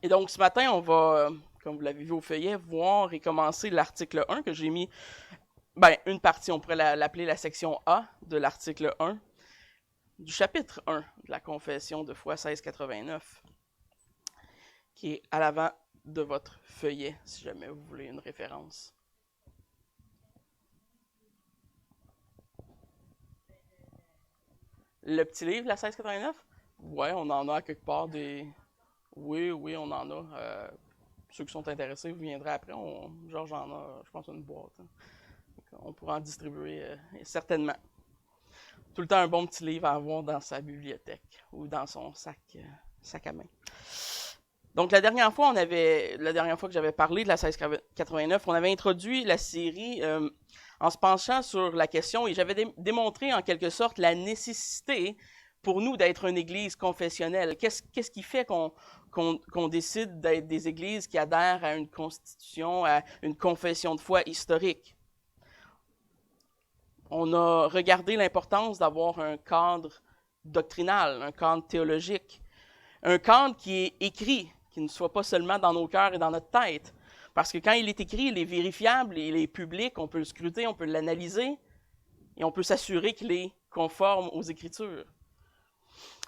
Et donc, ce matin, on va, comme vous l'avez vu au feuillet, voir et commencer l'article 1 que j'ai mis, une partie, on pourrait l'appeler la section A de l'article 1, du chapitre 1 de la Confession de foi 1689, qui est à l'avant de votre feuillet, si jamais vous voulez une référence. Le petit livre, la 1689? Ouais, on en a à quelque part des... Oui, on en a. Ceux qui sont intéressés, vous viendrez après. Georges en a, je pense, une boîte. Hein. On pourra en distribuer certainement. Tout le temps un bon petit livre à avoir dans sa bibliothèque ou dans son sac à main. Donc la dernière fois que j'avais parlé de la 1689, on avait introduit la série en se penchant sur la question et j'avais démontré en quelque sorte la nécessité pour nous d'être une église confessionnelle. Qu'est-ce qui fait qu'on décide d'être des églises qui adhèrent à une constitution, à une confession de foi historique? On a regardé l'importance d'avoir un cadre doctrinal, un cadre théologique, un cadre qui est écrit, qui ne soit pas seulement dans nos cœurs et dans notre tête. Parce que quand il est écrit, il est vérifiable, il est public, on peut le scruter, on peut l'analyser, et on peut s'assurer qu'il est conforme aux Écritures.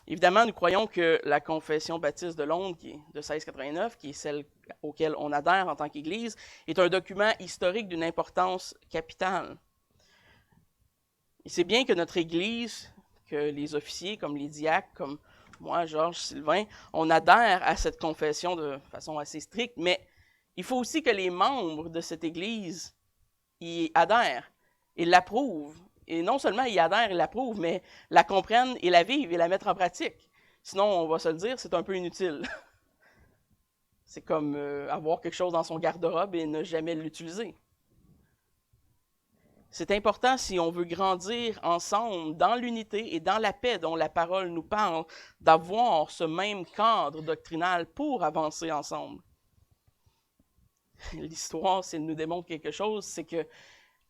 Évidemment, nous croyons que la Confession baptiste de Londres, qui est de 1689, qui est celle auquel on adhère en tant qu'Église, est un document historique d'une importance capitale. Et c'est bien que notre Église, que les officiers, comme les diacres, comme moi, Georges, Sylvain, on adhère à cette confession de façon assez stricte, mais il faut aussi que les membres de cette Église y adhèrent et l'approuvent. Et non seulement y adhèrent et l'approuvent, mais la comprennent et la vivent et la mettent en pratique. Sinon, on va se le dire, c'est un peu inutile. C'est comme avoir quelque chose dans son garde-robe et ne jamais l'utiliser. C'est important si on veut grandir ensemble dans l'unité et dans la paix dont la parole nous parle, d'avoir ce même cadre doctrinal pour avancer ensemble. L'histoire, si elle nous démontre quelque chose, c'est que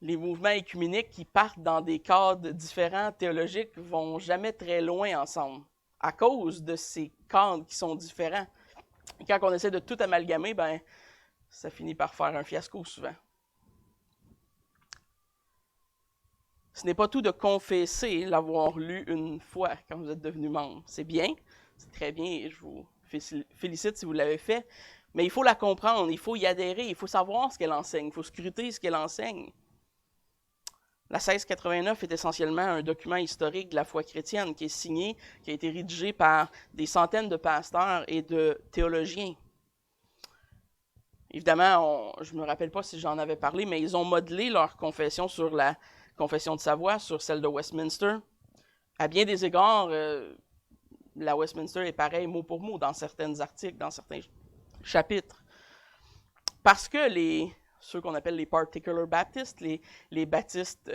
les mouvements œcuméniques qui partent dans des cadres différents théologiques vont jamais très loin ensemble, à cause de ces cadres qui sont différents. Et quand on essaie de tout amalgamer, ça finit par faire un fiasco souvent. Ce n'est pas tout de confesser l'avoir lu une fois quand vous êtes devenu membre. C'est bien, c'est très bien et je vous félicite si vous l'avez fait, mais il faut la comprendre, il faut y adhérer, il faut savoir ce qu'elle enseigne, il faut scruter ce qu'elle enseigne. La 1689 est essentiellement un document historique de la foi chrétienne qui est signé, qui a été rédigé par des centaines de pasteurs et de théologiens. Évidemment, je ne me rappelle pas si j'en avais parlé, mais ils ont modelé leur confession sur la Confession de Savoie, sur celle de Westminster. À bien des égards, la Westminster est pareil mot pour mot dans certains articles, dans certains chapitres. Parce que ceux qu'on appelle les Particular Baptists, les baptistes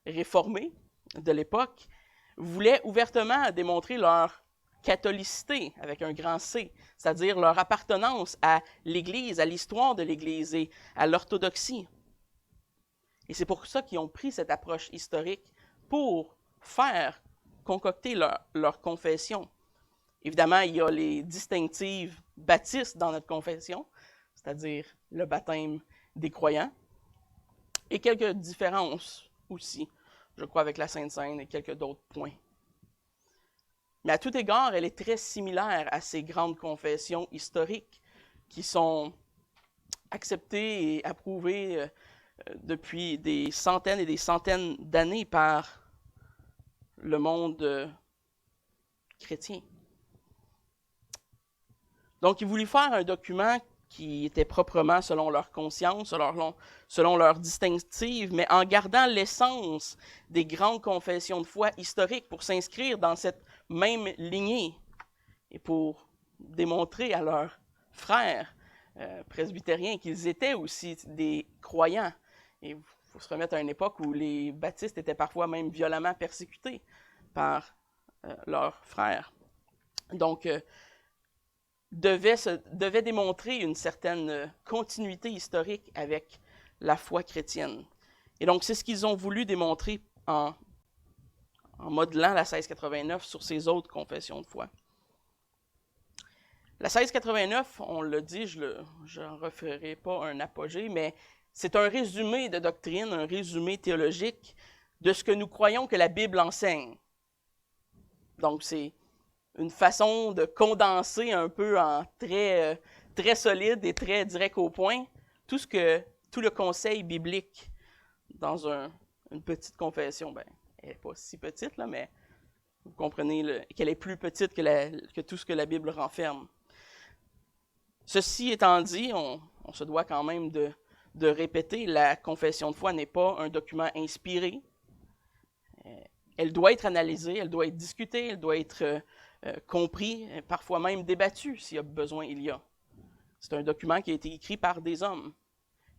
réformés de l'époque, voulaient ouvertement démontrer leur catholicité avec un grand C, c'est-à-dire leur appartenance à l'Église, à l'histoire de l'Église et à l'orthodoxie. Et c'est pour ça qu'ils ont pris cette approche historique pour faire concocter leur confession. Évidemment, il y a les distinctives baptistes dans notre confession, c'est-à-dire le baptême des croyants, et quelques différences aussi, je crois, avec la Sainte Seine et quelques d'autres points. Mais à tout égard, elle est très similaire à ces grandes confessions historiques qui sont acceptées et approuvées depuis des centaines et des centaines d'années par le monde chrétien. Donc, ils voulaient faire un document qui était proprement selon leur conscience, selon leur distinctive, mais en gardant l'essence des grandes confessions de foi historiques pour s'inscrire dans cette même lignée et pour démontrer à leurs frères presbytériens qu'ils étaient aussi des croyants. Et il faut se remettre à une époque où les baptistes étaient parfois même violemment persécutés par leurs frères. Donc, devait démontrer une certaine continuité historique avec la foi chrétienne. Et donc, c'est ce qu'ils ont voulu démontrer en modelant la 1689 sur ces autres confessions de foi. La 1689, on l'a dit, je n'en referai pas un apogée, mais c'est un résumé de doctrine, un résumé théologique de ce que nous croyons que la Bible enseigne. Donc, c'est une façon de condenser un peu en très, très solide et très direct au point tout le conseil biblique dans une petite confession. Ben, elle n'est pas si petite, là, mais vous comprenez qu'elle est plus petite que tout ce que la Bible renferme. Ceci étant dit, on se doit quand même de répéter, la confession de foi n'est pas un document inspiré. Elle doit être analysée, elle doit être discutée, elle doit être compris, parfois même débattu, s'il y a besoin, il y a. C'est un document qui a été écrit par des hommes.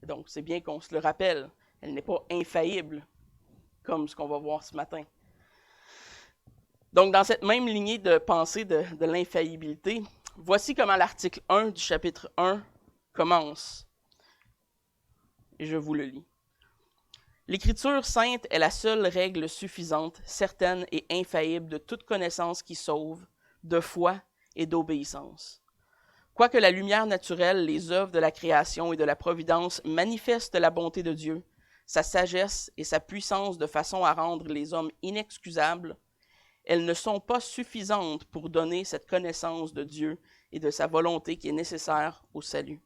Donc, c'est bien qu'on se le rappelle. Elle n'est pas infaillible, comme ce qu'on va voir ce matin. Donc, dans cette même lignée de pensée de l'infaillibilité, voici comment l'article 1 du chapitre 1 commence. Et je vous le lis. L'Écriture sainte est la seule règle suffisante, certaine et infaillible de toute connaissance qui sauve, de foi et d'obéissance. Quoique la lumière naturelle, les œuvres de la création et de la providence manifestent la bonté de Dieu, sa sagesse et sa puissance de façon à rendre les hommes inexcusables, elles ne sont pas suffisantes pour donner cette connaissance de Dieu et de sa volonté qui est nécessaire au salut.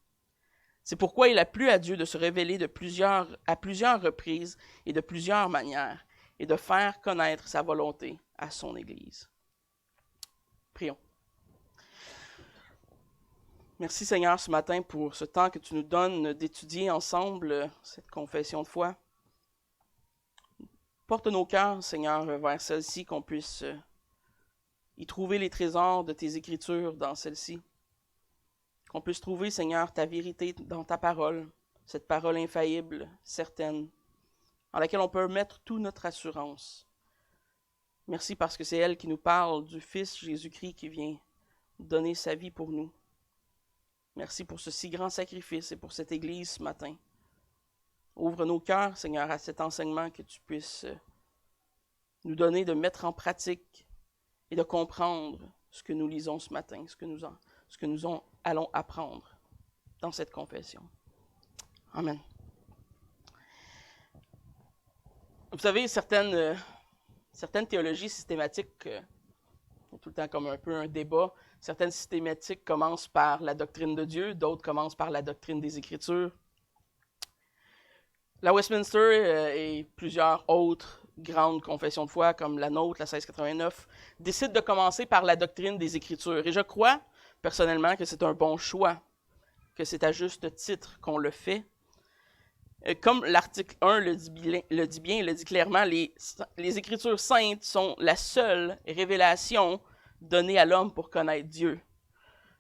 C'est pourquoi il a plu à Dieu de se révéler à plusieurs reprises et de plusieurs manières, et de faire connaître sa volonté à son Église. Prions. Merci Seigneur ce matin pour ce temps que tu nous donnes d'étudier ensemble cette confession de foi. Porte nos cœurs, Seigneur, vers celle-ci, qu'on puisse y trouver les trésors de tes Écritures dans celle-ci. Qu'on puisse trouver, Seigneur, ta vérité dans ta parole, cette parole infaillible, certaine, en laquelle on peut mettre toute notre assurance. Merci parce que c'est elle qui nous parle du Fils Jésus-Christ qui vient donner sa vie pour nous. Merci pour ce si grand sacrifice et pour cette Église ce matin. Ouvre nos cœurs, Seigneur, à cet enseignement que tu puisses nous donner de mettre en pratique et de comprendre ce que nous lisons ce matin, ce que nous allons apprendre dans cette confession. Amen. Vous savez, certaines théologies systématiques, tout le temps comme un peu un débat, certaines systématiques commencent par la doctrine de Dieu, d'autres commencent par la doctrine des Écritures. La Westminster et plusieurs autres grandes confessions de foi, comme la nôtre, la 1689, décident de commencer par la doctrine des Écritures. Et je crois, personnellement, que c'est un bon choix, que c'est à juste titre qu'on le fait. Comme l'article 1 le dit clairement, les Écritures saintes sont la seule révélation donnée à l'homme pour connaître Dieu.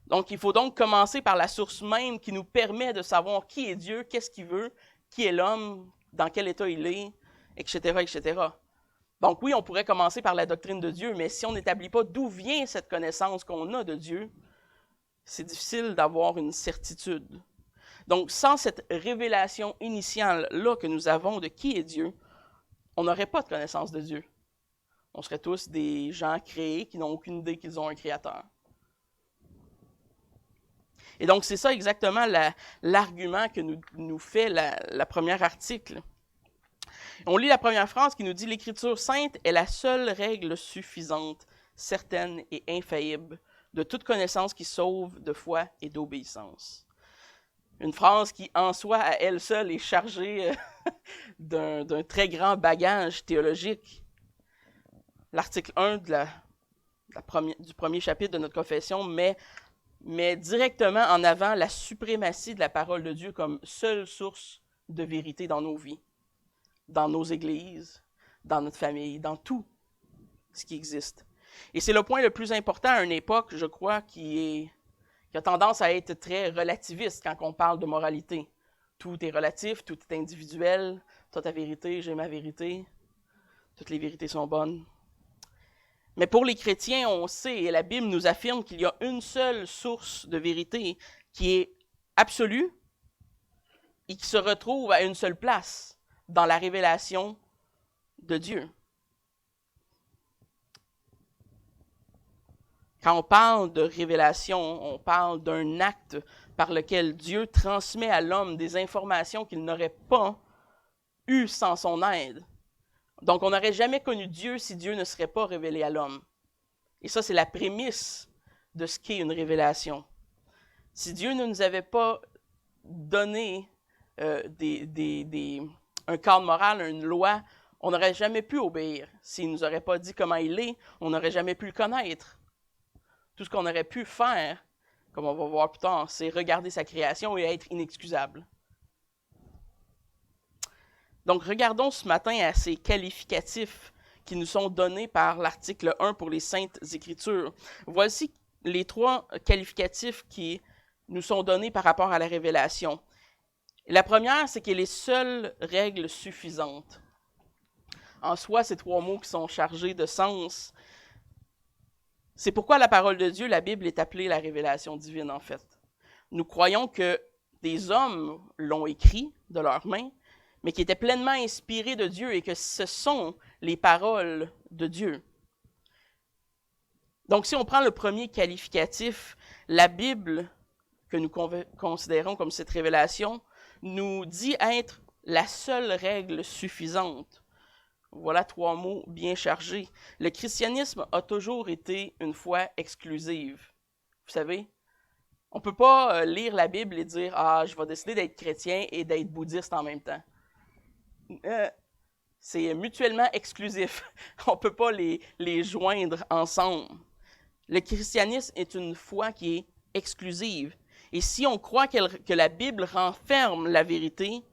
Donc, il faut donc commencer par la source même qui nous permet de savoir qui est Dieu, qu'est-ce qu'il veut, qui est l'homme, dans quel état il est, etc., etc. Donc oui, on pourrait commencer par la doctrine de Dieu, mais si on n'établit pas d'où vient cette connaissance qu'on a de Dieu, c'est difficile d'avoir une certitude. Donc, sans cette révélation initiale-là que nous avons de qui est Dieu, on n'aurait pas de connaissance de Dieu. On serait tous des gens créés qui n'ont aucune idée qu'ils ont un créateur. Et donc, c'est ça exactement l'argument que nous fait la première article. On lit la première phrase qui nous dit « L'Écriture sainte est la seule règle suffisante, certaine et infaillible de toute connaissance qui sauve de foi et d'obéissance. » Une phrase qui, en soi, à elle seule, est chargée d'un très grand bagage théologique. L'article 1 du premier chapitre de notre confession met directement en avant la suprématie de la parole de Dieu comme seule source de vérité dans nos vies, dans nos églises, dans notre famille, dans tout ce qui existe. Et c'est le point le plus important à une époque, je crois, qui a tendance à être très relativiste quand on parle de moralité. Tout est relatif, tout est individuel. Toi, ta vérité, j'ai ma vérité. Toutes les vérités sont bonnes. Mais pour les chrétiens, on sait, et la Bible nous affirme qu'il y a une seule source de vérité qui est absolue et qui se retrouve à une seule place dans la révélation de Dieu. Quand on parle de révélation, on parle d'un acte par lequel Dieu transmet à l'homme des informations qu'il n'aurait pas eues sans son aide. Donc, on n'aurait jamais connu Dieu si Dieu ne serait pas révélé à l'homme. Et ça, c'est la prémisse de ce qu'est une révélation. Si Dieu ne nous avait pas donné un cadre moral, une loi, on n'aurait jamais pu obéir. S'il ne nous aurait pas dit comment il est, on n'aurait jamais pu le connaître. Tout ce qu'on aurait pu faire, comme on va voir plus tard, c'est regarder sa création et être inexcusable. Donc, regardons ce matin à ces qualificatifs qui nous sont donnés par l'article 1 pour les Saintes Écritures. Voici les 3 qualificatifs qui nous sont donnés par rapport à la révélation. La première, c'est qu'elle est seule règle suffisante. En soi, ces 3 mots qui sont chargés de sens. C'est pourquoi la parole de Dieu, la Bible, est appelée la révélation divine, en fait. Nous croyons que des hommes l'ont écrit de leurs mains, mais qui étaient pleinement inspirés de Dieu et que ce sont les paroles de Dieu. Donc, si on prend le premier qualificatif, la Bible, que nous considérons comme cette révélation, nous dit être la seule règle suffisante. Voilà 3 mots bien chargés. Le christianisme a toujours été une foi exclusive. Vous savez, on ne peut pas lire la Bible et dire « Ah, je vais décider d'être chrétien et d'être bouddhiste en même temps. » C'est mutuellement exclusif. On ne peut pas les joindre ensemble. Le christianisme est une foi qui est exclusive. Et si on croit que la Bible renferme la vérité,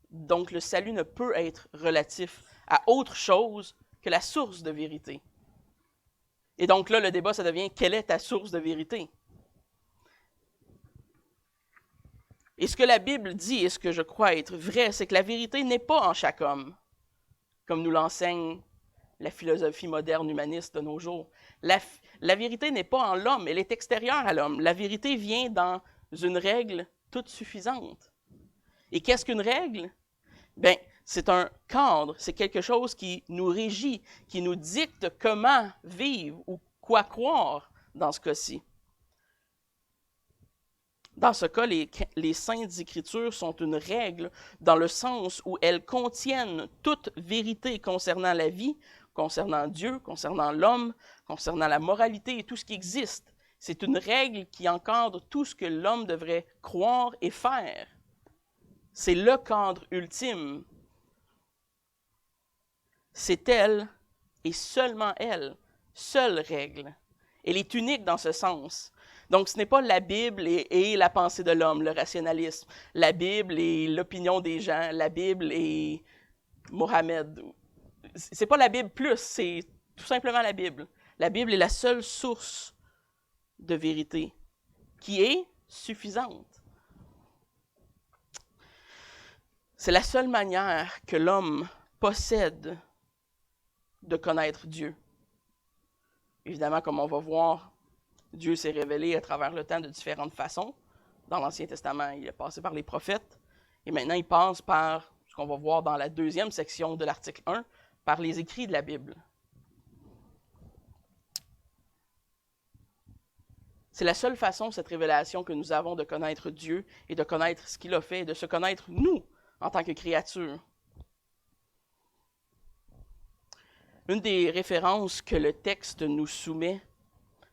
donc le salut ne peut être relatif à autre chose que la source de vérité. Et donc là, le débat, ça devient, quelle est ta source de vérité? Et ce que la Bible dit, et ce que je crois être vrai, c'est que la vérité n'est pas en chaque homme, comme nous l'enseigne la philosophie moderne humaniste de nos jours. La vérité n'est pas en l'homme, elle est extérieure à l'homme. La vérité vient dans une règle toute suffisante. Et qu'est-ce qu'une règle? Bien, c'est un cadre, c'est quelque chose qui nous régit, qui nous dicte comment vivre ou quoi croire dans ce cas-ci. Dans ce cas, les Saintes Écritures sont une règle dans le sens où elles contiennent toute vérité concernant la vie, concernant Dieu, concernant l'homme, concernant la moralité et tout ce qui existe. C'est une règle qui encadre tout ce que l'homme devrait croire et faire. C'est le cadre ultime. C'est elle, et seulement elle, seule règle. Elle est unique dans ce sens. Donc, ce n'est pas la Bible et la pensée de l'homme, le rationalisme. La Bible et l'opinion des gens. La Bible et Mohammed. C'est pas la Bible plus, c'est tout simplement la Bible. La Bible est la seule source de vérité qui est suffisante. C'est la seule manière que l'homme possède de connaître Dieu. Évidemment, comme on va voir, Dieu s'est révélé à travers le temps de différentes façons. Dans l'Ancien Testament, il est passé par les prophètes. Et maintenant, il passe par, ce qu'on va voir dans la 2e section de l'article 1, par les écrits de la Bible. C'est la seule façon, cette révélation que nous avons de connaître Dieu et de connaître ce qu'il a fait et de se connaître nous en tant que créatures. Une des références que le texte nous soumet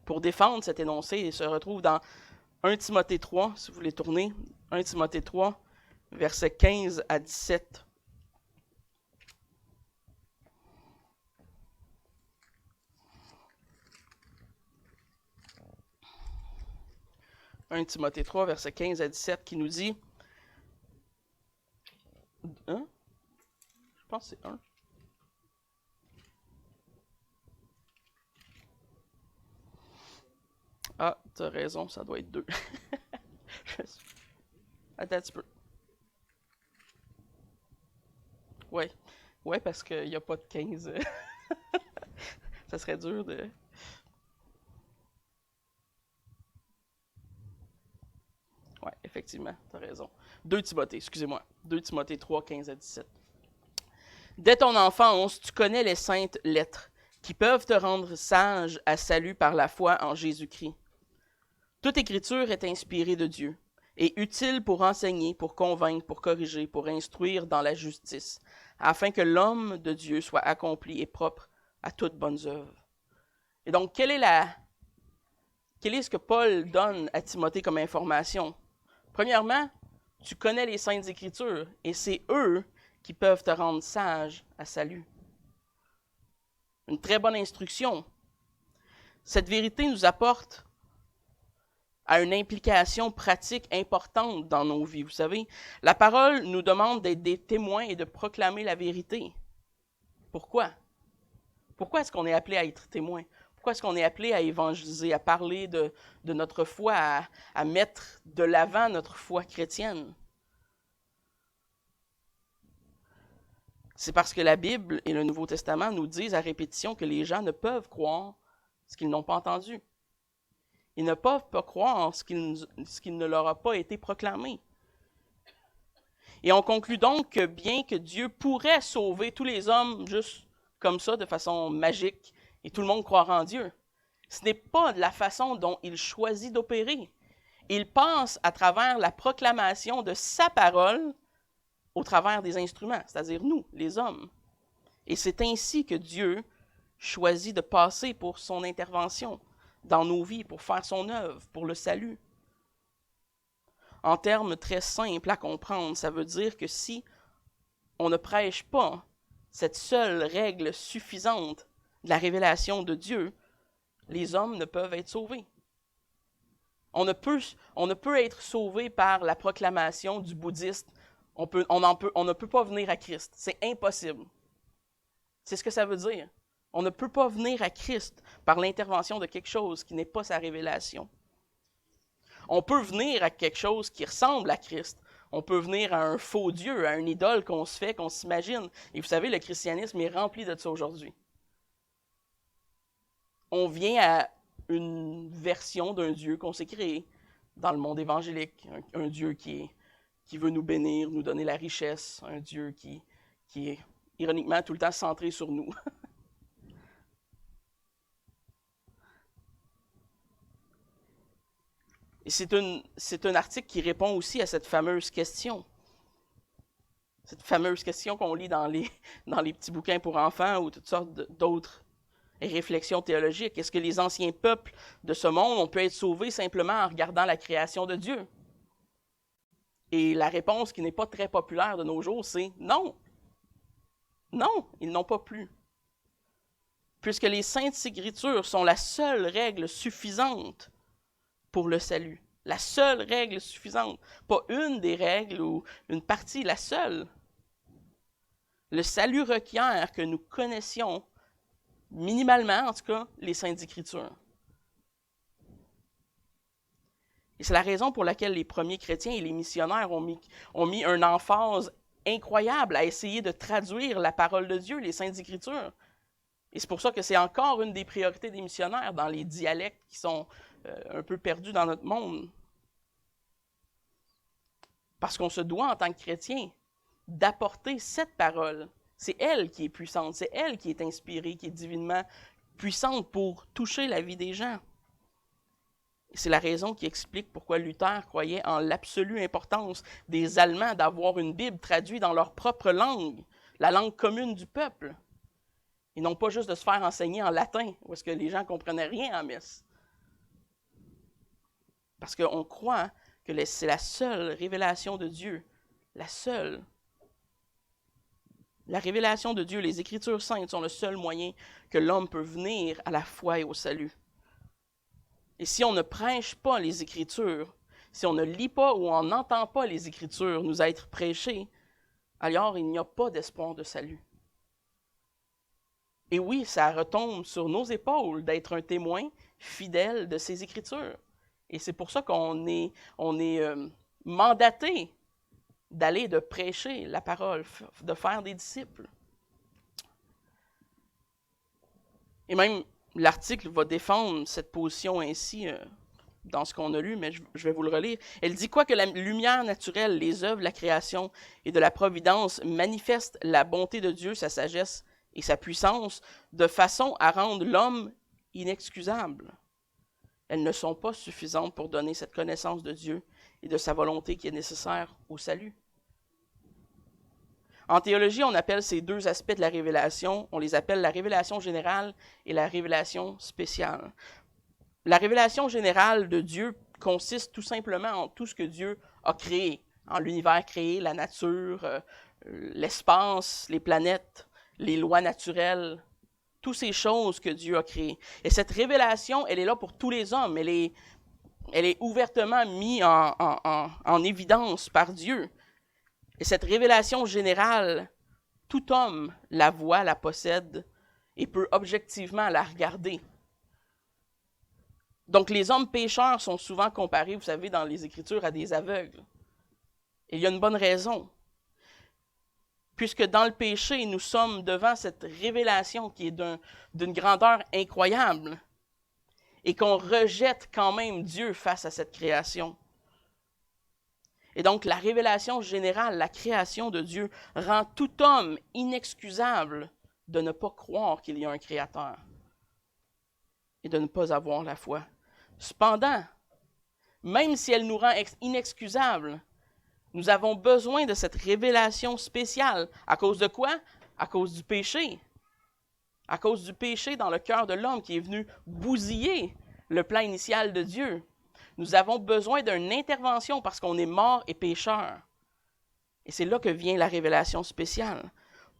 pour défendre cet énoncé se retrouve dans 1 Timothée 3, si vous voulez tourner, 1 Timothée 3, versets 15 à 17. « 1 Timothée 3, versets 15 à 17, qui nous dit... Hein? Je pense que c'est 1. Ah, t'as raison, ça doit être 2. Attends un petit peu. Ouais, parce qu'il n'y a pas de 15. Ça serait dur de... Ouais, effectivement, t'as raison. 2 Timothée, excusez-moi. 2 Timothée 3, 15 à 17. Dès ton enfance, tu connais les saintes lettres, qui peuvent te rendre sage à salut par la foi en Jésus-Christ. Toute écriture est inspirée de Dieu et utile pour enseigner, pour convaincre, pour corriger, pour instruire dans la justice, afin que l'homme de Dieu soit accompli et propre à toutes bonnes œuvres. Et donc, quel est ce que Paul donne à Timothée comme information? Premièrement, tu connais les Saintes Écritures et c'est eux qui peuvent te rendre sage à salut. Une très bonne instruction. Cette vérité nous apporte à une implication pratique importante dans nos vies. Vous savez, la parole nous demande d'être des témoins et de proclamer la vérité. Pourquoi? Pourquoi est-ce qu'on est appelé à être témoin? Pourquoi est-ce qu'on est appelé à évangéliser, à parler de notre foi, à mettre de l'avant notre foi chrétienne? C'est parce que la Bible et le Nouveau Testament nous disent à répétition que les gens ne peuvent croire ce qu'ils n'ont pas entendu. Ils ne peuvent pas croire ce qui ne leur a pas été proclamé. Et on conclut donc que bien que Dieu pourrait sauver tous les hommes juste comme ça, de façon magique, et tout le monde croira en Dieu, ce n'est pas de la façon dont il choisit d'opérer. Il passe à travers la proclamation de sa parole au travers des instruments, c'est-à-dire nous, les hommes. Et c'est ainsi que Dieu choisit de passer pour son intervention dans nos vies, pour faire son œuvre, pour le salut. En termes très simples à comprendre, ça veut dire que si on ne prêche pas cette seule règle suffisante de la révélation de Dieu, les hommes ne peuvent être sauvés. On ne peut être sauvé par la proclamation du bouddhiste. On ne peut pas venir à Christ. C'est impossible. C'est ce que ça veut dire. On ne peut pas venir à Christ par l'intervention de quelque chose qui n'est pas sa révélation. On peut venir à quelque chose qui ressemble à Christ. On peut venir à un faux Dieu, à un idole qu'on se fait, qu'on s'imagine. Et vous savez, le christianisme est rempli de ça aujourd'hui. On vient à une version d'un Dieu qu'on s'est créé dans le monde évangélique. Un Dieu qui veut nous bénir, nous donner la richesse. Un Dieu qui est ironiquement tout le temps centré sur nous. Et c'est un article qui répond aussi à cette fameuse question. Cette fameuse question qu'on lit dans les petits bouquins pour enfants ou toutes sortes d'autres réflexions théologiques. Est-ce que les anciens peuples de ce monde ont pu être sauvés simplement en regardant la création de Dieu? Et la réponse qui n'est pas très populaire de nos jours, c'est non. Non, ils n'ont pas pu. Puisque les Saintes Écritures sont la seule règle suffisante pour le salut. La seule règle suffisante. Pas une des règles ou une partie, la seule. Le salut requiert que nous connaissions, minimalement en tout cas, les Saintes Écritures. Et c'est la raison pour laquelle les premiers chrétiens et les missionnaires ont mis une emphase incroyable à essayer de traduire la parole de Dieu, les Saintes Écritures. Et c'est pour ça que c'est encore une des priorités des missionnaires dans les dialectes qui sont un peu perdus dans notre monde. Parce qu'on se doit, en tant que chrétien, d'apporter cette parole. C'est elle qui est puissante, c'est elle qui est inspirée, qui est divinement puissante pour toucher la vie des gens. Et c'est la raison qui explique pourquoi Luther croyait en l'absolue importance des Allemands d'avoir une Bible traduite dans leur propre langue, la langue commune du peuple, et non pas juste de se faire enseigner en latin, où est-ce que les gens ne comprenaient rien en messe. Parce qu'on croit que c'est la seule révélation de Dieu, la seule. La révélation de Dieu, les Écritures saintes sont le seul moyen que l'homme peut venir à la foi et au salut. Et si on ne prêche pas les Écritures, si on ne lit pas ou on n'entend pas les Écritures nous être prêchées, alors il n'y a pas d'espoir de salut. Et oui, ça retombe sur nos épaules d'être un témoin fidèle de ces Écritures. Et c'est pour ça qu'on est mandaté d'aller, de prêcher la parole, de faire des disciples. Et même l'article va défendre cette position ainsi dans ce qu'on a lu, mais je vais vous le relire. Elle dit quoi que la lumière naturelle, les œuvres de la création et de la providence manifestent la bonté de Dieu, sa sagesse et sa puissance de façon à rendre l'homme inexcusable. Elles ne sont pas suffisantes pour donner cette connaissance de Dieu et de sa volonté qui est nécessaire au salut. En théologie, on appelle ces deux aspects de la révélation, on les appelle la révélation générale et la révélation spéciale. La révélation générale de Dieu consiste tout simplement en tout ce que Dieu a créé, en l'univers créé, la nature, l'espace, les planètes, les lois naturelles, toutes ces choses que Dieu a créées. Et cette révélation, elle est là pour tous les hommes, elle est ouvertement mise en évidence par Dieu. Et cette révélation générale, tout homme la voit, la possède et peut objectivement la regarder. Donc les hommes pécheurs sont souvent comparés, vous savez, dans les Écritures à des aveugles. Et il y a une bonne raison. Puisque dans le péché, nous sommes devant cette révélation qui est d'une grandeur incroyable et qu'on rejette quand même Dieu face à cette création. Et donc, la révélation générale, la création de Dieu, rend tout homme inexcusable de ne pas croire qu'il y a un Créateur et de ne pas avoir la foi. Cependant, même si elle nous rend inexcusables, nous avons besoin de cette révélation spéciale. À cause de quoi? À cause du péché. À cause du péché dans le cœur de l'homme qui est venu bousiller le plan initial de Dieu. Nous avons besoin d'une intervention parce qu'on est mort et pécheur. Et c'est là que vient la révélation spéciale.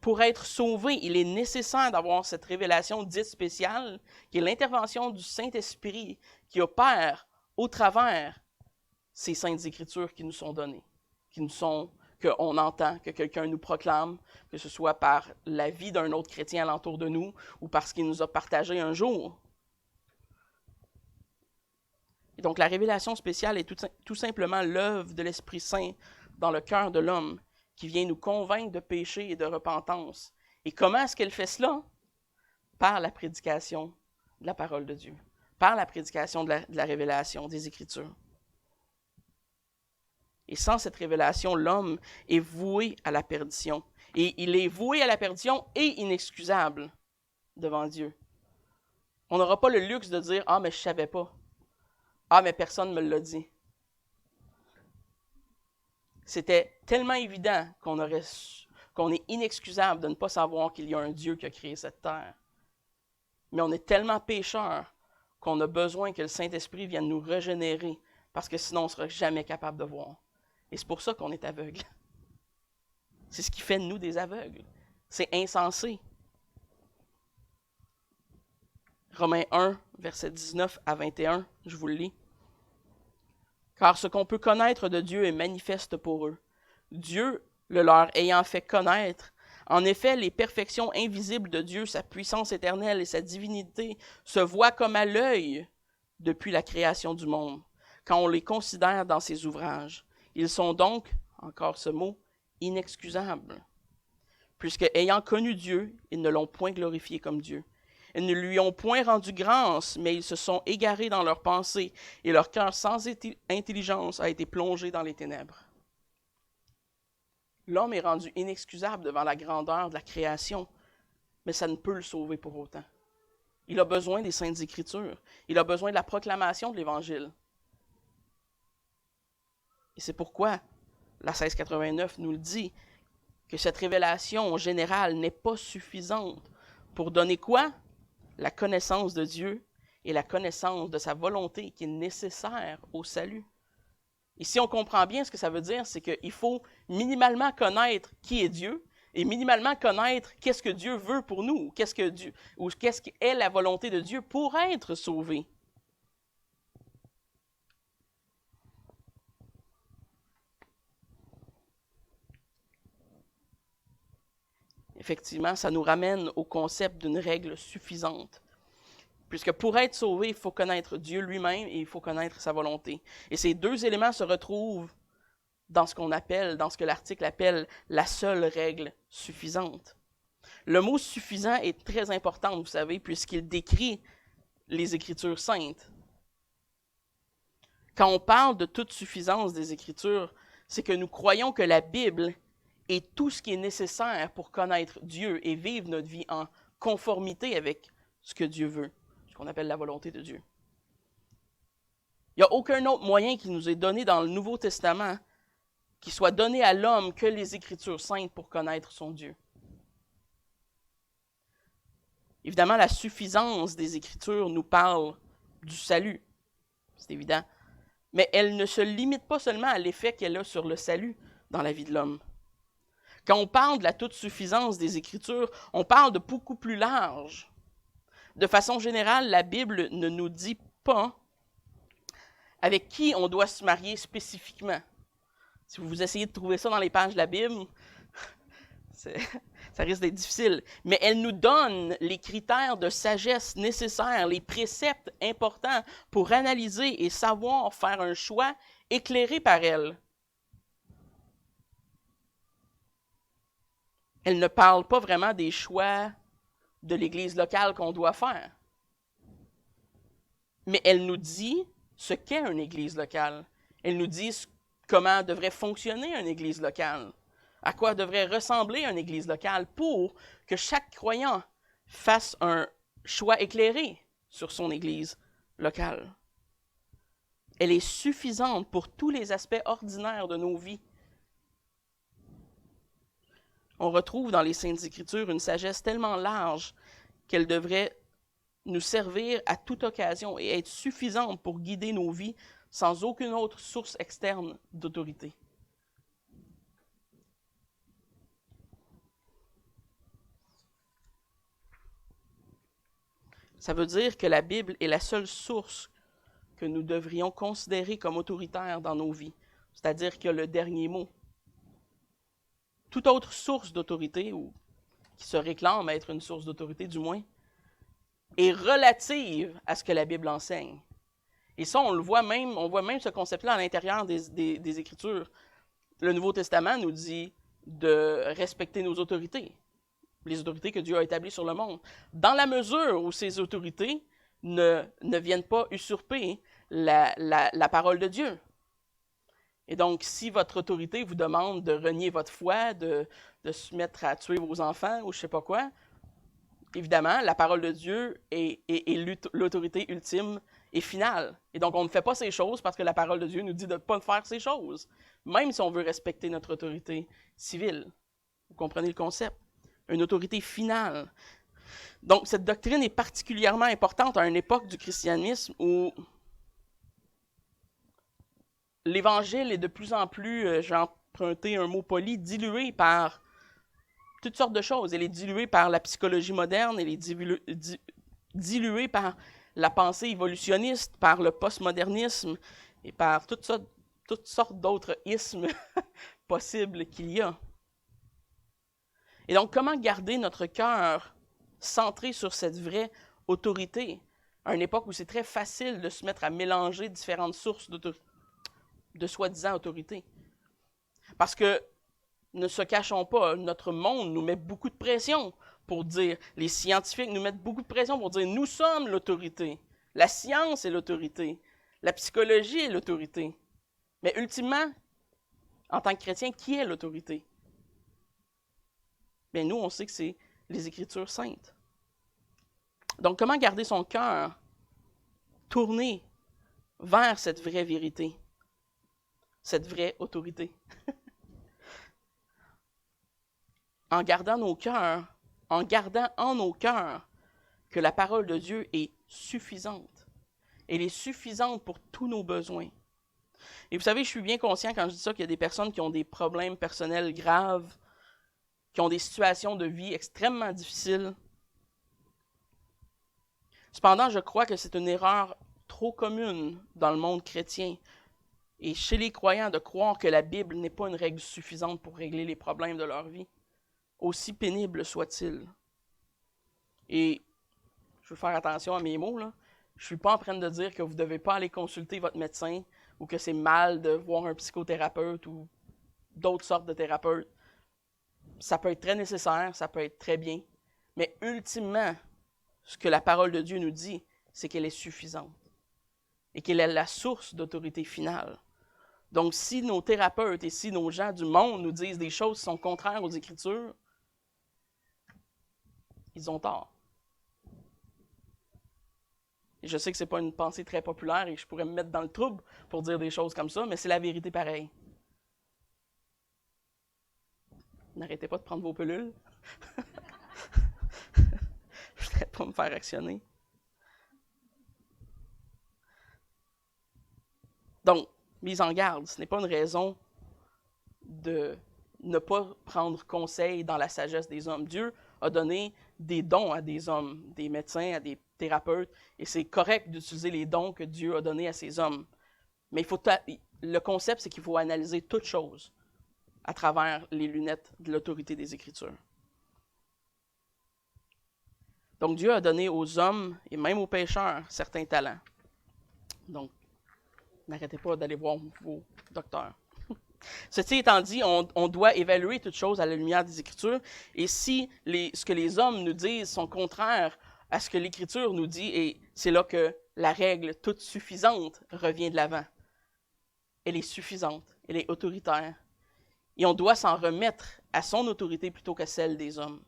Pour être sauvé, il est nécessaire d'avoir cette révélation dite spéciale, qui est l'intervention du Saint-Esprit qui opère au travers ces saintes Écritures qui nous sont données, qu'on entend, que quelqu'un nous proclame, que ce soit par la vie d'un autre chrétien alentour de nous ou parce qu'il nous a partagé un jour. Et donc la révélation spéciale est tout simplement l'œuvre de l'Esprit Saint dans le cœur de l'homme qui vient nous convaincre de péché et de repentance. Et comment est-ce qu'elle fait cela? Par la prédication de la parole de Dieu, par la prédication de la révélation des Écritures. Et sans cette révélation, l'homme est voué à la perdition. Et il est voué à la perdition et inexcusable devant Dieu. On n'aura pas le luxe de dire « Ah, mais je ne savais pas. Ah, mais personne ne me l'a dit. » C'était tellement évident qu'on est inexcusable de ne pas savoir qu'il y a un Dieu qui a créé cette terre. Mais on est tellement pécheurs qu'on a besoin que le Saint-Esprit vienne nous régénérer parce que sinon on ne sera jamais capable de voir. Et c'est pour ça qu'on est aveugle. C'est ce qui fait de nous des aveugles. C'est insensé. Romains 1, versets 19 à 21, je vous le lis. « Car ce qu'on peut connaître de Dieu est manifeste pour eux. Dieu, le leur ayant fait connaître, en effet, les perfections invisibles de Dieu, sa puissance éternelle et sa divinité, se voient comme à l'œil depuis la création du monde, quand on les considère dans ses ouvrages. Ils sont donc, encore ce mot, inexcusables, puisque, ayant connu Dieu, ils ne l'ont point glorifié comme Dieu. Ils ne lui ont point rendu grâce, mais ils se sont égarés dans leurs pensées, et leur cœur sans intelligence a été plongé dans les ténèbres. » L'homme est rendu inexcusable devant la grandeur de la création, mais ça ne peut le sauver pour autant. Il a besoin des Saintes Écritures. Il a besoin de la proclamation de l'Évangile. Et c'est pourquoi la 1689 nous le dit, que cette révélation générale n'est pas suffisante pour donner quoi? La connaissance de Dieu et la connaissance de sa volonté qui est nécessaire au salut. Et si on comprend bien ce que ça veut dire, c'est qu'il faut minimalement connaître qui est Dieu et minimalement connaître qu'est-ce que Dieu veut pour nous, qu'est-ce qu'est la volonté de Dieu pour être sauvé. Effectivement, ça nous ramène au concept d'une règle suffisante. Puisque pour être sauvé, il faut connaître Dieu lui-même et il faut connaître sa volonté. Et ces deux éléments se retrouvent dans ce que l'article appelle la seule règle suffisante. Le mot suffisant est très important, vous savez, puisqu'il décrit les Écritures saintes. Quand on parle de toute suffisance des Écritures, c'est que nous croyons que la Bible est tout ce qui est nécessaire pour connaître Dieu et vivre notre vie en conformité avec ce que Dieu veut, ce qu'on appelle la volonté de Dieu. Il n'y a aucun autre moyen qui nous est donné dans le Nouveau Testament qui soit donné à l'homme que les Écritures saintes pour connaître son Dieu. Évidemment, la suffisance des Écritures nous parle du salut, c'est évident, mais elle ne se limite pas seulement à l'effet qu'elle a sur le salut dans la vie de l'homme. Quand on parle de la toute-suffisance des Écritures, on parle de beaucoup plus large. De façon générale, la Bible ne nous dit pas avec qui on doit se marier spécifiquement. Si vous essayez de trouver ça dans les pages de la Bible, ça risque d'être difficile. Mais elle nous donne les critères de sagesse nécessaires, les préceptes importants pour analyser et savoir faire un choix éclairé par elle. Elle ne parle pas vraiment des choix de l'Église locale qu'on doit faire. Mais elle nous dit ce qu'est une Église locale. Elle nous dit comment devrait fonctionner une Église locale, à quoi devrait ressembler une Église locale pour que chaque croyant fasse un choix éclairé sur son Église locale. Elle est suffisante pour tous les aspects ordinaires de nos vies. On retrouve dans les Saintes Écritures une sagesse tellement large qu'elle devrait nous servir à toute occasion et être suffisante pour guider nos vies sans aucune autre source externe d'autorité. Ça veut dire que la Bible est la seule source que nous devrions considérer comme autoritaire dans nos vies, c'est-à-dire qu'il y a le dernier mot. Toute autre source d'autorité, ou qui se réclame être une source d'autorité du moins, est relative à ce que la Bible enseigne. Et ça, on voit même ce concept-là à l'intérieur des Écritures. Le Nouveau Testament nous dit de respecter nos autorités, les autorités que Dieu a établies sur le monde, dans la mesure où ces autorités ne viennent pas usurper la parole de Dieu. Et donc, si votre autorité vous demande de renier votre foi, de se mettre à tuer vos enfants ou je ne sais pas quoi, évidemment, la parole de Dieu est l'autorité ultime et finale. Et donc, on ne fait pas ces choses parce que la parole de Dieu nous dit de ne pas faire ces choses, même si on veut respecter notre autorité civile. Vous comprenez le concept? Une autorité finale. Donc, cette doctrine est particulièrement importante à une époque du christianisme où l'Évangile est de plus en plus, j'ai emprunté un mot poli, dilué par toutes sortes de choses. Elle est diluée par la psychologie moderne, elle est diluée par la pensée évolutionniste, par le postmodernisme et par toutes sortes d'autres ismes possibles qu'il y a. Et donc, comment garder notre cœur centré sur cette vraie autorité, à une époque où c'est très facile de se mettre à mélanger différentes sources de soi-disant autorité? Parce que, ne se cachons pas, notre monde nous met beaucoup de pression pour dire, les scientifiques nous mettent beaucoup de pression pour dire, nous sommes l'autorité. La science est l'autorité. La psychologie est l'autorité. Mais ultimement, en tant que chrétien, qui est l'autorité? Bien, nous, on sait que c'est les Écritures saintes. Donc, comment garder son cœur tourné vers cette vraie vérité, cette vraie autorité? En gardant en nos cœurs que la parole de Dieu est suffisante. Elle est suffisante pour tous nos besoins. Et vous savez, je suis bien conscient quand je dis ça qu'il y a des personnes qui ont des problèmes personnels graves, qui ont des situations de vie extrêmement difficiles. Cependant, je crois que c'est une erreur trop commune dans le monde chrétien et chez les croyants de croire que la Bible n'est pas une règle suffisante pour régler les problèmes de leur vie, aussi pénible soit-il. Et je veux faire attention à mes mots, là. Je ne suis pas en train de dire que vous ne devez pas aller consulter votre médecin ou que c'est mal de voir un psychothérapeute ou d'autres sortes de thérapeutes. Ça peut être très nécessaire, ça peut être très bien, mais ultimement, ce que la parole de Dieu nous dit, c'est qu'elle est suffisante et qu'elle est la source d'autorité finale. Donc, si nos thérapeutes et si nos gens du monde nous disent des choses qui sont contraires aux Écritures, ils ont tort. Et je sais que ce n'est pas une pensée très populaire et que je pourrais me mettre dans le trouble pour dire des choses comme ça, mais c'est la vérité pareil. N'arrêtez pas de prendre vos pilules. Je ne voudrais pas me faire actionner. Donc, mise en garde, ce n'est pas une raison de ne pas prendre conseil dans la sagesse des hommes. Dieu a donné des dons à des hommes, des médecins, à des thérapeutes, et c'est correct d'utiliser les dons que Dieu a donnés à ces hommes. Mais le concept, c'est qu'il faut analyser toute chose à travers les lunettes de l'autorité des Écritures. Donc, Dieu a donné aux hommes et même aux pécheurs certains talents. Donc, n'arrêtez pas d'aller voir vos docteurs. Ceci étant dit, on doit évaluer toute chose à la lumière des Écritures. Et si ce que les hommes nous disent sont contraires à ce que l'Écriture nous dit, et c'est là que la règle toute suffisante revient de l'avant. Elle est suffisante, elle est autoritaire. Et on doit s'en remettre à son autorité plutôt qu'à celle des hommes.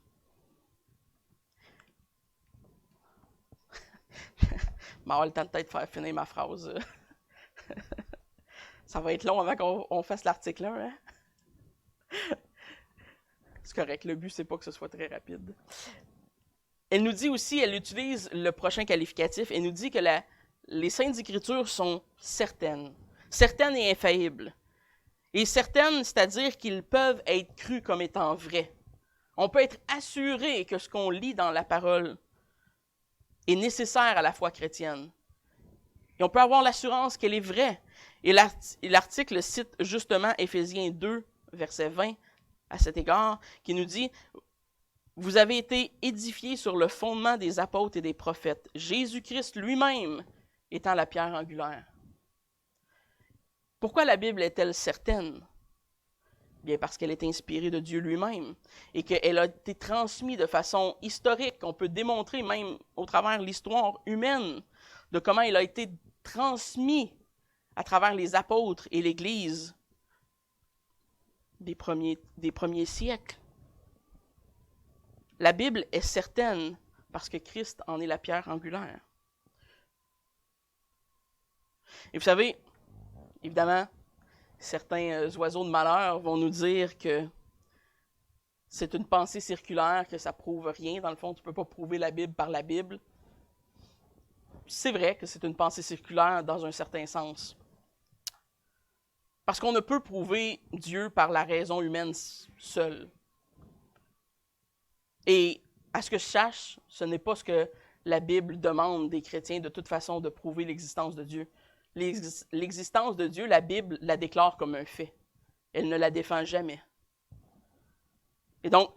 Je vais avoir le temps de peut-être faire finir ma phrase. Ça va être long avant qu'on fasse l'article 1. Hein? C'est correct, le but, c'est pas que ce soit très rapide. Elle nous dit aussi, elle utilise le prochain qualificatif, elle nous dit que les Saintes Écritures sont certaines et infaillibles. Et certaines, c'est-à-dire qu'ils peuvent être crus comme étant vrais. On peut être assuré que ce qu'on lit dans la parole est nécessaire à la foi chrétienne. Et on peut avoir l'assurance qu'elle est vraie. Et l'article cite justement Éphésiens 2, verset 20, à cet égard, qui nous dit « Vous avez été édifiés sur le fondement des apôtres et des prophètes, Jésus-Christ lui-même étant la pierre angulaire. » Pourquoi la Bible est-elle certaine? Bien parce qu'elle est inspirée de Dieu lui-même et qu'elle a été transmise de façon historique. On peut démontrer même au travers de l'histoire humaine de comment elle a été transmis à travers les apôtres et l'Église des premiers siècles. La Bible est certaine parce que Christ en est la pierre angulaire. Et vous savez, évidemment, certains oiseaux de malheur vont nous dire que c'est une pensée circulaire, que ça ne prouve rien. Dans le fond, tu ne peux pas prouver la Bible par la Bible. C'est vrai que c'est une pensée circulaire dans un certain sens. Parce qu'on ne peut prouver Dieu par la raison humaine seule. Et à ce que je sache, ce n'est pas ce que la Bible demande des chrétiens de toute façon de prouver l'existence de Dieu. L'existence de Dieu, la Bible la déclare comme un fait. Elle ne la défend jamais. Et donc,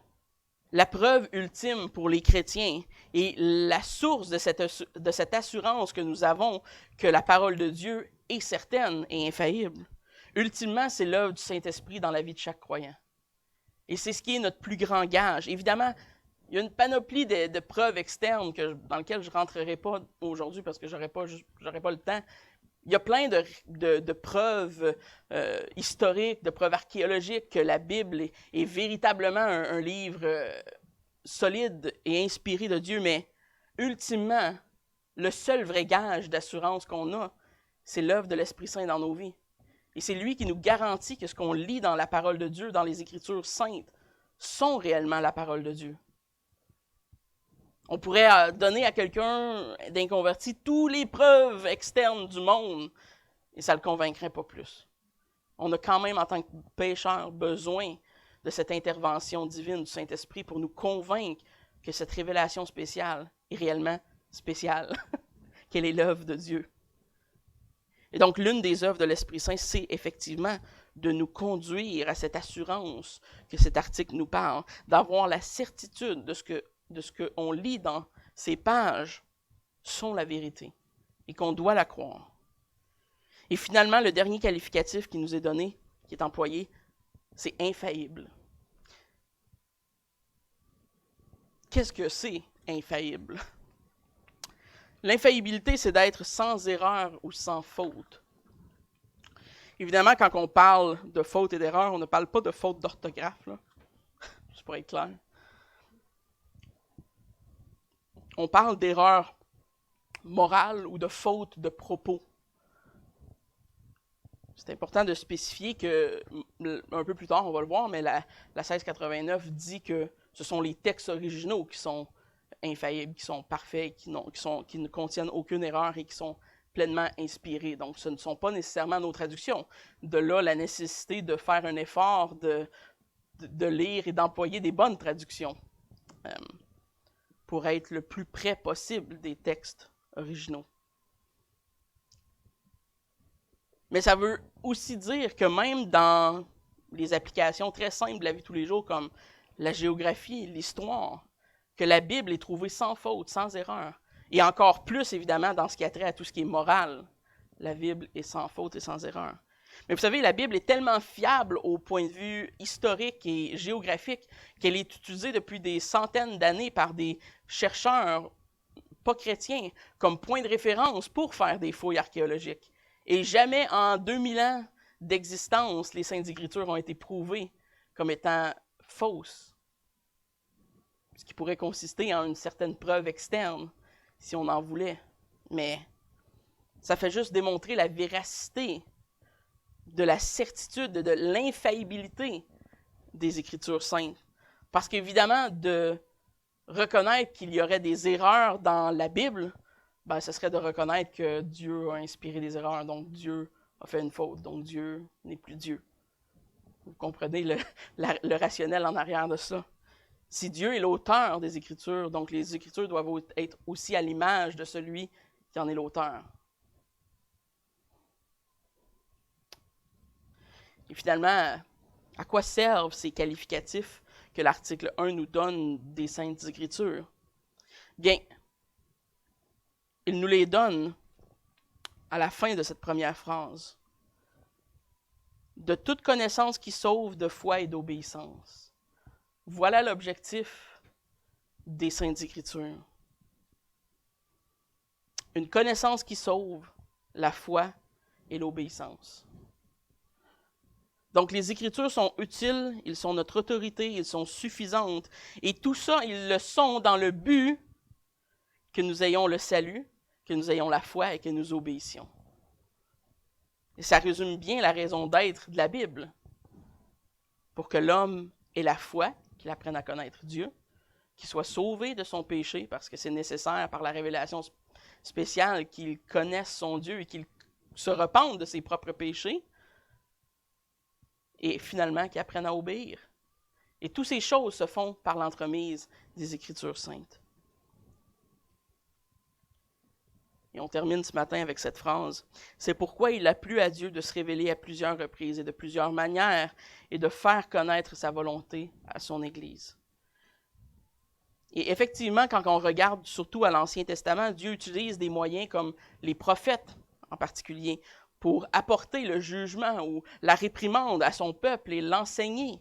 la preuve ultime pour les chrétiens et la source de cette assurance que nous avons que la parole de Dieu est certaine et infaillible, ultimement, c'est l'œuvre du Saint-Esprit dans la vie de chaque croyant. Et c'est ce qui est notre plus grand gage. Évidemment, il y a une panoplie de preuves externes dans lesquelles je ne rentrerai pas aujourd'hui parce que je n'aurai pas le temps. Il y a plein de preuves historiques, de preuves archéologiques que la Bible est véritablement un livre solide et inspiré de Dieu, mais ultimement, le seul vrai gage d'assurance qu'on a, c'est l'œuvre de l'Esprit Saint dans nos vies. Et c'est lui qui nous garantit que ce qu'on lit dans la parole de Dieu, dans les Écritures saintes, sont réellement la parole de Dieu. On pourrait donner à quelqu'un d'inconverti toutes les preuves externes du monde et ça ne le convaincrait pas plus. On a quand même, en tant que pécheur, besoin de cette intervention divine du Saint-Esprit pour nous convaincre que cette révélation spéciale est réellement spéciale, qu'elle est l'œuvre de Dieu. Et donc, l'une des œuvres de l'Esprit Saint, c'est effectivement de nous conduire à cette assurance que cet article nous parle, d'avoir la certitude de ce qu'on lit dans ces pages sont la vérité et qu'on doit la croire. Et finalement, le dernier qualificatif qui nous est donné, qui est employé, c'est infaillible. Qu'est-ce que c'est infaillible? L'infaillibilité, c'est d'être sans erreur ou sans faute. Évidemment, quand on parle de fautes et d'erreurs, on ne parle pas de fautes d'orthographe, là. Juste pour être clair. On parle d'erreurs morales ou de fautes de propos. C'est important de spécifier que, un peu plus tard, on va le voir, mais la 1689 dit que ce sont les textes originaux qui sont infaillibles, qui sont parfaits, qui ne contiennent aucune erreur et qui sont pleinement inspirés. Donc, ce ne sont pas nécessairement nos traductions. De là, la nécessité de faire un effort de lire et d'employer des bonnes traductions pour être le plus près possible des textes originaux. Mais ça veut aussi dire que même dans les applications très simples de la vie de tous les jours, comme la géographie, l'histoire, que la Bible est trouvée sans faute, sans erreur. Et encore plus, évidemment, dans ce qui a trait à tout ce qui est moral. La Bible est sans faute et sans erreur. Mais vous savez, la Bible est tellement fiable au point de vue historique et géographique qu'elle est utilisée depuis des centaines d'années par des chercheurs pas chrétiens comme point de référence pour faire des fouilles archéologiques. Et jamais en 2000 ans d'existence, les Saintes Écritures ont été prouvées comme étant fausses. Ce qui pourrait consister en une certaine preuve externe, si on en voulait. Mais ça fait juste démontrer la véracité, de la certitude, de l'infaillibilité des Écritures saintes. Parce qu'évidemment, de reconnaître qu'il y aurait des erreurs dans la Bible, ben, ce serait de reconnaître que Dieu a inspiré des erreurs, donc Dieu a fait une faute, donc Dieu n'est plus Dieu. Vous comprenez le rationnel en arrière de ça. Si Dieu est l'auteur des Écritures, donc les Écritures doivent être aussi à l'image de celui qui en est l'auteur. Et finalement, à quoi servent ces qualificatifs que l'article 1 nous donne des Saintes Écritures? Bien, il nous les donne à la fin de cette première phrase. De toute connaissance qui sauve de foi et d'obéissance. Voilà l'objectif des Saintes Écritures. Une connaissance qui sauve, la foi et l'obéissance. Donc les Écritures sont utiles, ils sont notre autorité, ils sont suffisantes. Et tout ça, ils le sont dans le but que nous ayons le salut, que nous ayons la foi et que nous obéissions. Et ça résume bien la raison d'être de la Bible. Pour que l'homme ait la foi, qu'il apprenne à connaître Dieu, qu'il soit sauvé de son péché, parce que c'est nécessaire par la révélation spéciale qu'il connaisse son Dieu et qu'il se repente de ses propres péchés, et finalement qu'il apprenne à obéir. Et toutes ces choses se font par l'entremise des Écritures saintes. Et on termine ce matin avec cette phrase. C'est pourquoi il a plu à Dieu de se révéler à plusieurs reprises et de plusieurs manières et de faire connaître sa volonté à son Église. Et effectivement, quand on regarde surtout à l'Ancien Testament, Dieu utilise des moyens comme les prophètes en particulier pour apporter le jugement ou la réprimande à son peuple et l'enseigner.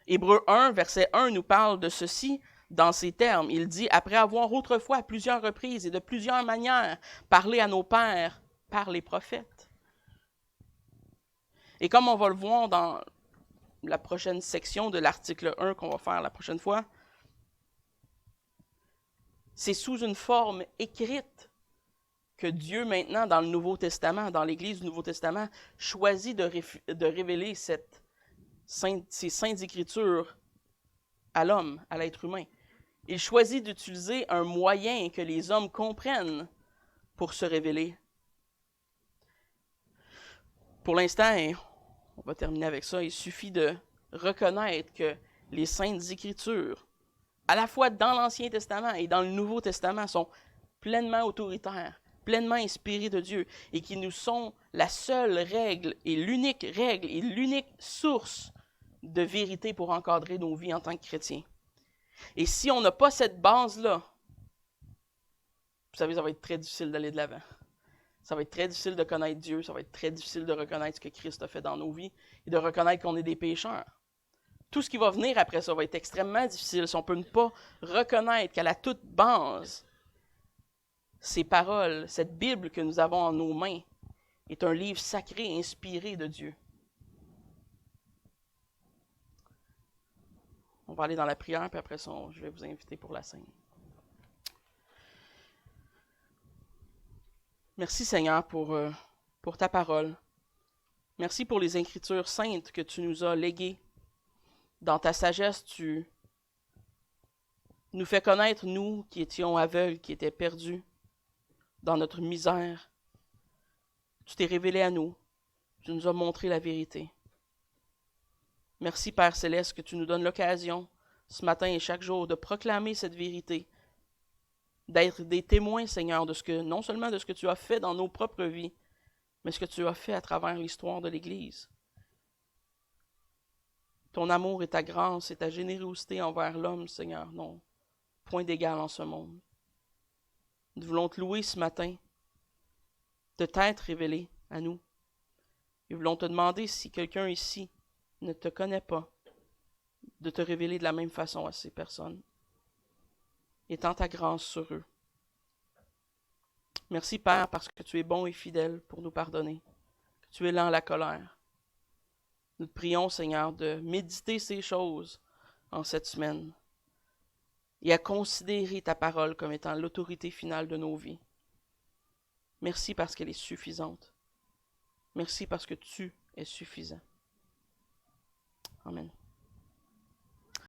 Hébreux 1, verset 1 nous parle de ceci dans ces termes. Il dit « Après avoir autrefois à plusieurs reprises et de plusieurs manières parlé à nos pères par les prophètes. » Et comme on va le voir dans la prochaine section de l'article 1 qu'on va faire la prochaine fois, c'est sous une forme écrite que Dieu, maintenant, dans le Nouveau Testament, dans l'Église du Nouveau Testament, choisit de révéler ces saintes Écritures à l'homme, à l'être humain. Il choisit d'utiliser un moyen que les hommes comprennent pour se révéler. Pour l'instant, on va terminer avec ça, il suffit de reconnaître que les saintes Écritures, à la fois dans l'Ancien Testament et dans le Nouveau Testament, sont pleinement autoritaires, pleinement inspirés de Dieu, et qui nous sont la seule règle et l'unique source de vérité pour encadrer nos vies en tant que chrétiens. Et si on n'a pas cette base-là, vous savez, ça va être très difficile d'aller de l'avant. Ça va être très difficile de connaître Dieu, ça va être très difficile de reconnaître ce que Christ a fait dans nos vies et de reconnaître qu'on est des pécheurs. Tout ce qui va venir après ça va être extrêmement difficile si on ne peut pas reconnaître qu'à la toute base, ces paroles, cette Bible que nous avons en nos mains, est un livre sacré inspiré de Dieu. On va aller dans la prière, puis après ça, je vais vous inviter pour la scène. Merci Seigneur pour ta parole. Merci pour les Écritures saintes que tu nous as léguées. Dans ta sagesse, tu nous fais connaître, nous qui étions aveugles, qui étaient perdus dans notre misère. Tu t'es révélé à nous. Tu nous as montré la vérité. Merci Père Céleste que tu nous donnes l'occasion, ce matin et chaque jour, de proclamer cette vérité, d'être des témoins, Seigneur, non seulement de ce que tu as fait dans nos propres vies, mais ce que tu as fait à travers l'histoire de l'Église. Ton amour et ta grâce et ta générosité envers l'homme, Seigneur, n'ont point d'égal en ce monde. Nous voulons te louer ce matin, de t'être révélé à nous. Et voulons te demander si quelqu'un ici ne te connaît pas, de te révéler de la même façon à ces personnes. Étends ta grâce sur eux. Merci Père parce que tu es bon et fidèle pour nous pardonner, que tu es lent à la colère. Nous te prions Seigneur de méditer ces choses en cette semaine et à considérer ta parole comme étant l'autorité finale de nos vies. Merci parce qu'elle est suffisante. Merci parce que tu es suffisant. Amen.